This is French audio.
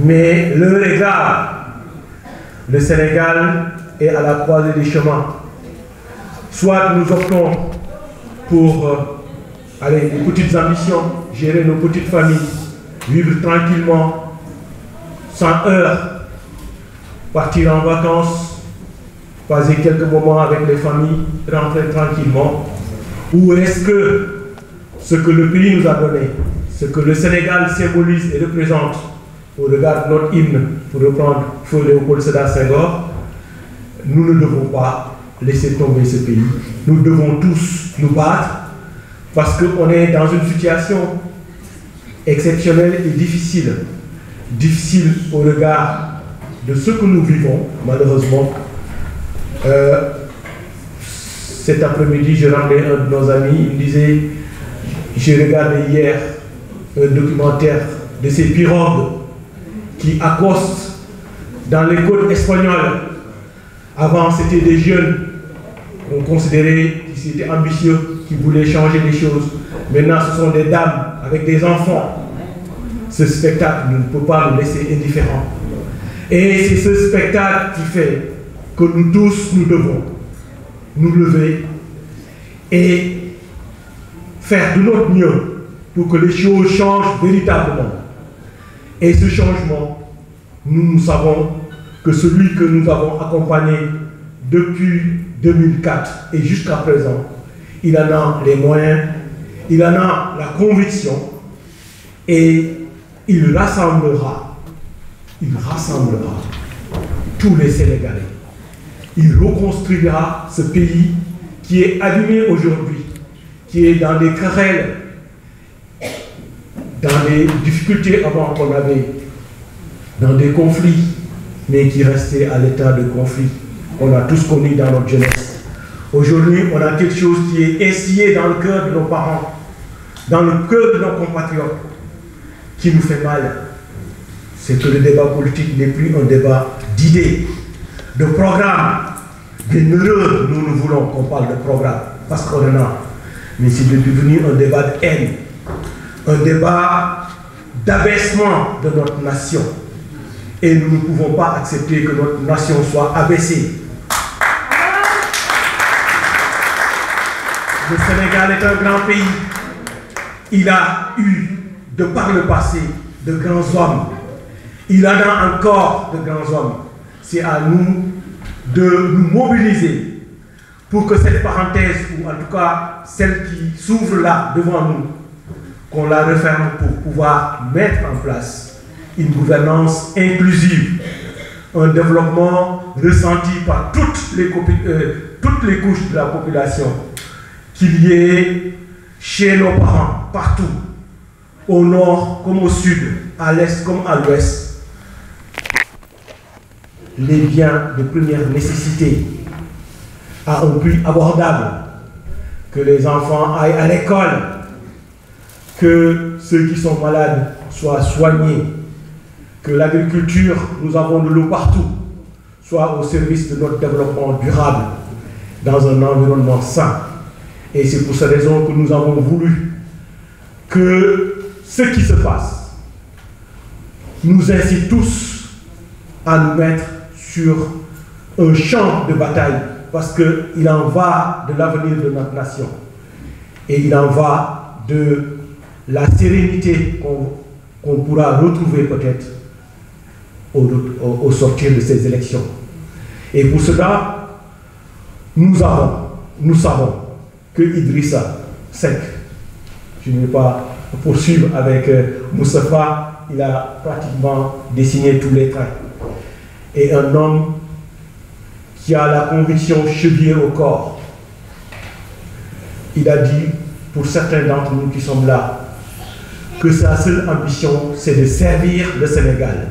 Mais l'heure est grave. Le Sénégal est à la croisée des chemins. Soit nous optons pour des petites ambitions, gérer nos petites familles, vivre tranquillement, sans heurts, partir en vacances, passer quelques moments avec les familles, rentrer tranquillement. Ou est-ce que ce que le pays nous a donné, ce que le Sénégal symbolise et représente au regard de notre hymne, pour reprendre Feu Léopold Sédar Senghor, nous ne devons pas laisser tomber ce pays. Nous devons tous nous battre parce qu'on est dans une situation exceptionnelle et difficile. Difficile au regard de ce que nous vivons, malheureusement. Cet après-midi, je rendais un de nos amis, il me disait, j'ai regardé hier un documentaire de ces pirogues qui accostent dans les côtes espagnoles. Avant, c'était des jeunes qu'on considérait qui étaient ambitieux, qui voulaient changer les choses. Maintenant, ce sont des dames avec des enfants. Ce spectacle ne peut pas nous laisser indifférents. Et c'est ce spectacle qui fait que nous tous, nous devons nous lever et faire de notre mieux pour que les choses changent véritablement. Et ce changement, nous savons que celui que nous avons accompagné depuis 2004 et jusqu'à présent, il en a les moyens, il en a la conviction et il rassemblera tous les Sénégalais. Il reconstruira ce pays qui est abîmé aujourd'hui, qui est dans des querelles, dans des difficultés avant qu'on avait, dans des conflits, mais qui restait à l'état de conflit qu'on a tous connu dans notre jeunesse. Aujourd'hui, on a quelque chose qui est instillé dans le cœur de nos parents, dans le cœur de nos compatriotes, qui nous fait mal. C'est que le débat politique n'est plus un débat d'idées, de programme. Bien heureux, nous voulons qu'on parle de programme, parce qu'on en a. Mais c'est devenu un débat de haine, un débat d'abaissement de notre nation. Et nous ne pouvons pas accepter que notre nation soit abaissée. Le Sénégal est un grand pays. Il a eu, de par le passé, de grands hommes. Il en a encore de grands hommes. C'est à nous de nous mobiliser pour que cette parenthèse, ou en tout cas celle qui s'ouvre là devant nous, qu'on la referme pour pouvoir mettre en place une gouvernance inclusive, un développement ressenti par toutes les couches de la population, qu'il y ait chez nos parents, partout, au nord comme au sud, à l'est comme à l'ouest, les biens de première nécessité à un prix abordable, que les enfants aillent à l'école, que ceux qui sont malades soient soignés, que l'agriculture, nous avons de l'eau partout, soit au service de notre développement durable dans un environnement sain. Et c'est pour cette raison que nous avons voulu que ce qui se passe nous incite tous à nous mettre sur un champ de bataille, parce qu'il en va de l'avenir de notre nation. Et il en va de la sérénité qu'on pourra retrouver peut-être au sortir de ces élections. Et pour cela, nous savons que Idrissa Seck, je ne vais pas poursuivre avec Moustapha, il a pratiquement dessiné tous les traits. Et un homme qui a la conviction chevillée au corps. Il a dit, pour certains d'entre nous qui sommes là, que sa seule ambition, c'est de servir le Sénégal.